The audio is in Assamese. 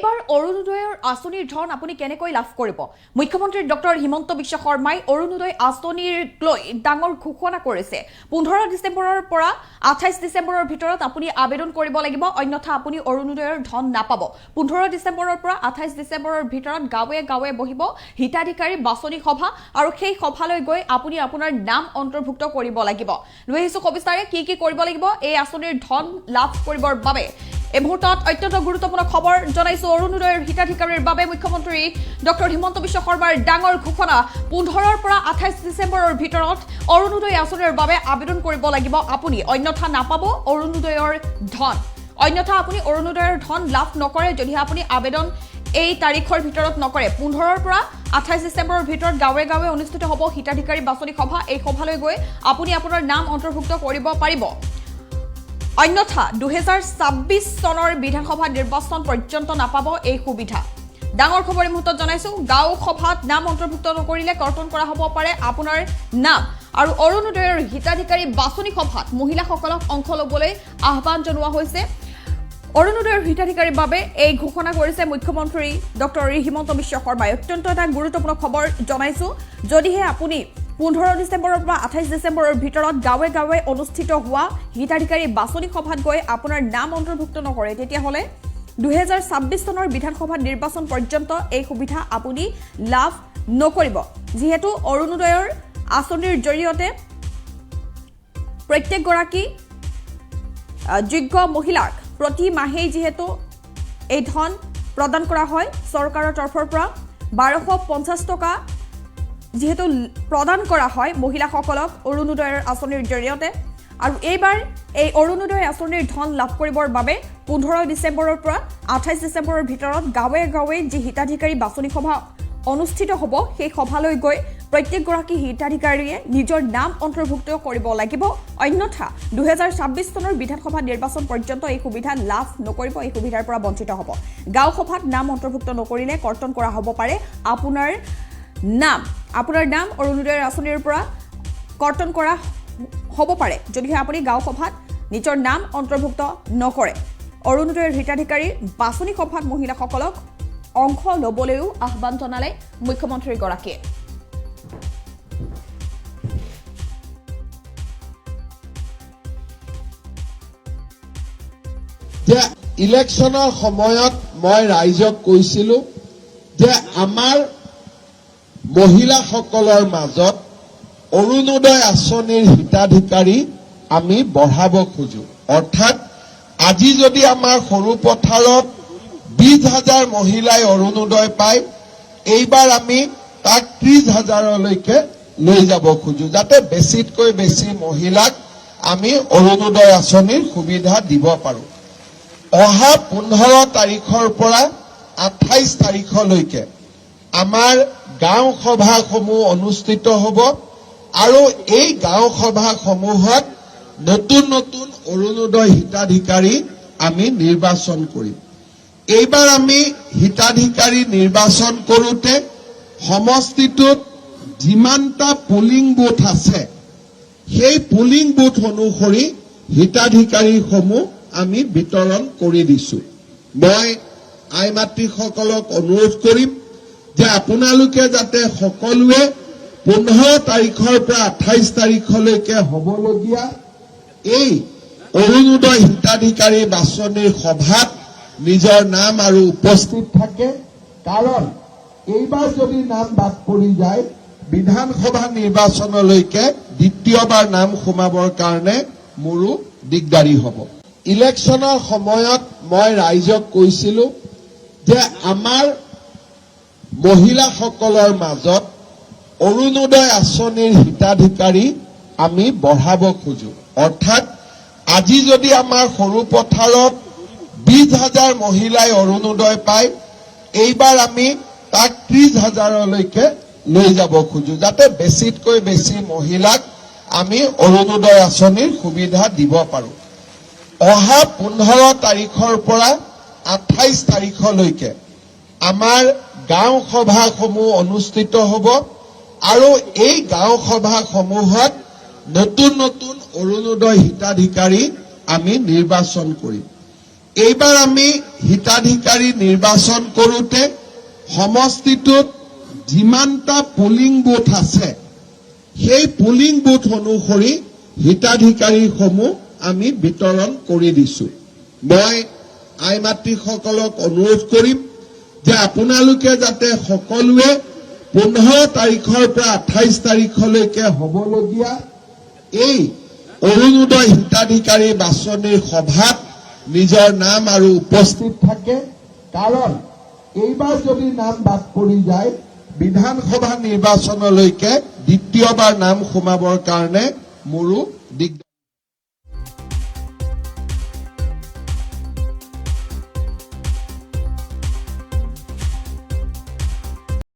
এইবাৰ অৰুণোদয়ৰ আঁচনিৰ ধন আপুনি কেনেকৈ লাভ কৰিব মুখ্যমন্ত্ৰী ডক্টৰ হিমন্ত বিশ্ব শৰ্মাই অৰুণোদয় আঁচনিৰ লৈ ডাঙৰ ঘোষণা কৰিছে 15 ডিসেম্বৰৰ পৰা 28 ডিসেম্বৰৰ ভিতৰত আপুনি আবেদন কৰিব লাগিব অন্যথা আপুনি অৰুণোদয়ৰ ধন নাপাব 15 ডিসেম্বৰৰ পৰা 28 ডিসেম্বৰৰ ভিতৰত গাঁৱে গাঁৱে বহিব হিতাধিকাৰী বাছনি সভা আৰু সেই সভালৈ গৈ আপুনি আপোনাৰ নাম অন্তৰ্ভুক্ত কৰিব লাগিব লৈছো কবিস্তাৰে কি কৰিব লাগিব এই আঁচনিৰ ধন লাভ কৰিবৰ বাবে এই মুহূৰ্তত অত্যন্ত গুৰুত্বপূৰ্ণ খবৰ জনাইছো অৰুণোদয়ৰ হিতাধিকাৰীৰ বাবে মুখ্যমন্ত্ৰী ডক্টৰ হিমন্ত বিশ্ব শৰ্মাৰ ডাঙৰ ঘোষণা 15 ৰ পৰা 28 ডিসেম্বৰৰ ভিতৰত অৰুণোদয় আঁচনিৰ বাবে আবেদন কৰিব লাগিব আপুনি অন্যথা নাপাব অৰুণোদয়ৰ ধন অন্যথা আপুনি অৰুণোদয়ৰ ধন লাভ নকৰে যদি আপুনি আবেদন এই তাৰিখৰ ভিতৰত নকৰে 15 ৰ পৰা 28 ডিসেম্বৰৰ ভিতৰত গাঁৱে গাঁৱে অনুষ্ঠিত হ'ব হিতাধিকাৰী বাছনি সভা এই সভালৈ গৈ আপুনি আপোনাৰ নাম অন্তৰ্ভুক্ত কৰিব পাৰিব অন্যথা 2026 চনৰ বিধানসভা নিৰ্বাচন পৰ্যন্ত নাপাব এই সুবিধা ডাঙৰ খবৰ মুহূৰ্তত জনাইছো গাঁও সভাত নাম অন্তৰ্ভুক্ত নকৰিলে কৰ্তন কৰা হ'ব পাৰে আপোনাৰ নাম আৰু অৰুণোদয়ৰ হিতাধিকাৰী বাছনি সভাত মহিলাসকলক অংশ ল'বলৈ আহ্বান জনোৱা হৈছে অৰুণোদয়ৰ হিতাধিকাৰীৰ বাবে এই ঘোষণা কৰিছে মুখ্যমন্ত্ৰী ডক্টৰ হিমন্ত বিশ্ব শৰ্মাই অত্যন্ত এটা গুৰুত্বপূৰ্ণ খবৰ জনাইছো যদিহে আপুনি 15 ডিসেম্বৰৰ পৰা 28 ডিসেম্বৰৰ ভিতৰত গাঁৱে গাঁৱে অনুষ্ঠিত হোৱা হিতাধিকাৰী বাছনি সভাত গৈ আপোনাৰ নাম অন্তৰ্ভুক্ত নকৰে তেতিয়া হলে 2026 চনৰ বিধানসভা নিৰ্বাচন পৰ্যন্ত এই সুবিধা আপুনি লাভ নকৰিব যেহেতু অৰুণোদয়ৰ আঁচনিৰ জৰিয়তে প্ৰত্যেক গৰাকী যোগ্য মহিলাক প্ৰতি মাহে যেহেতু এই ধন প্ৰদান কৰা হয় চৰকাৰৰ তৰফৰ পৰা 1250 টকা যেহেতু প্ৰদান কৰা হয় মহিলাসকলক অৰুণোদয়ৰ আঁচনিৰ জৰিয়তে আৰু এইবাৰ এই অৰুণোদয় আঁচনিৰ ধন লাভ কৰিবৰ বাবে 15 ডিসেম্বৰৰ পৰা 28 ডিসেম্বৰৰ ভিতৰত গাঁৱে গাঁৱে যি হিতাধিকাৰী বাছনি সভা অনুষ্ঠিত হ'ব সেই সভালৈ গৈ প্ৰত্যেক গৰাকী হিতাধিকাৰীয়ে নিজৰ নাম অন্তৰ্ভুক্ত কৰিব লাগিব অন্যথা 2026 চনৰ বিধানসভা নিৰ্বাচন পৰ্যন্ত এই সুবিধা লাভ নকৰিব এই সুবিধাৰ পৰা বঞ্চিত হ'ব গাঁও সভাত নাম অন্তৰ্ভুক্ত নকৰিলে কৰ্তন কৰা হ'ব পাৰে আপোনাৰ নাম অৰুণোদয়ৰ আঁচনিৰ পৰা কৰ্তন কৰা হ'ব পাৰে যদিহে আপুনি গাঁও সভাত নিজৰ নাম অন্তৰ্ভুক্ত নকৰে অৰুণোদয়ৰ হিতাধিকাৰী বাছনি সভাত মহিলাসকলক অংশ ল'বলৈও আহ্বান জনালে মুখ্যমন্ত্ৰী গৰাকীয়ে যে ইলেকশ্যনৰ সময়ত মই ৰাইজক কৈছিলো যে আমাৰ মহিলাসকলৰ মাজত অৰুণোদয় আঁচনিৰ হিতাধিকাৰী আমি বঢ়াব খোজো অৰ্থাৎ আজি যদি আমাৰ সৰু পথাৰত 20,000 মহিলাই অৰুণোদয় পায় এইবাৰ আমি তাক 30,000লৈকে লৈ যাব খোজো যাতে বেছিতকৈ বেছি মহিলাক আমি অৰুণোদয় আঁচনিৰ সুবিধা দিব পাৰো অহা 15 তাৰিখৰ পৰা 28 তাৰিখলৈকে আমাৰ গাঁও সভাসমূহ অনুষ্ঠিত হ'ব আৰু এই গাঁও সভাসমূহত নতুন নতুন অৰুণোদয় হিতাধিকাৰী আমি নিৰ্বাচন কৰিম এইবাৰ আমি হিতাধিকাৰী নিৰ্বাচন কৰোঁতে সমষ্টিটোত যিমানটা পুলিং বুথ আছে সেই পুলিং বুথ অনুসৰি হিতাধিকাৰীসমূহ আমি বিতৰণ কৰি দিছো মই আই মাতৃসকলক অনুৰোধ কৰিম যে আপোনালোকে যাতে সকলোৱে 15 তাৰিখৰ পৰা 28 তাৰিখলৈকে হ'বলগীয়া এই অৰুণোদয় হিতাধিকাৰী বাছনিৰ সভাত নিজৰ নাম আৰু উপস্থিত থাকে কাৰণ এইবাৰ যদি নাম বাদ পৰি যায় বিধানসভা নিৰ্বাচনলৈকে দ্বিতীয়বাৰ নাম সোমাবৰ কাৰণে মোৰো দিগদাৰি হ'ব ইলেকশ্যনৰ সময়ত মই ৰাইজক কৈছিলো যে আমাৰ মহিলাসকলৰ মাজত অৰুণোদয় আঁচনিৰ হিতাধিকাৰী আমি বঢ়াব খোজো অৰ্থাৎ আজি যদি আমাৰ সৰু পথাৰত 20,000 মহিলাই অৰুণোদয় পায় এইবাৰ আমি তাক 30,000লৈকে লৈ যাব খোজো যাতে বেছিতকৈ বেছি মহিলাক আমি অৰুণোদয় আঁচনিৰ সুবিধা দিব পাৰো অহা 15 তাৰিখৰ পৰা 28 তাৰিখলৈকে আমাৰ গাঁও সভাসমূহ অনুষ্ঠিত হ'ব আৰু এই গাঁও সভাসমূহত নতুন নতুন অৰুণোদয় হিতাধিকাৰী আমি নিৰ্বাচন কৰিম এইবাৰ আমি হিতাধিকাৰী নিৰ্বাচন কৰোঁতে সমষ্টিটোত যিমানটা পুলিং বুথ আছে সেই পুলিং বুথ অনুসৰি হিতাধিকাৰীসমূহ আমি বিতৰণ কৰি দিছো। মই আই মাতৃসকলক অনুৰোধ কৰিম যে আপোনালোকে যাতে সকলোৱে 15 তাৰিখৰ পৰা 28 তাৰিখলৈকে হ'বলগীয়া এই অৰুণোদয় হিতাধিকাৰী বাছনিৰ সভাত নিজৰ নাম আৰু উপস্থিত থাকে, কাৰণ এইবাৰ যদি নাম বাদ পৰি যায় বিধানসভা নিৰ্বাচনলৈকে দ্বিতীয়বাৰ নাম সোমাবৰ কাৰণে মোৰো দিগদাৰ।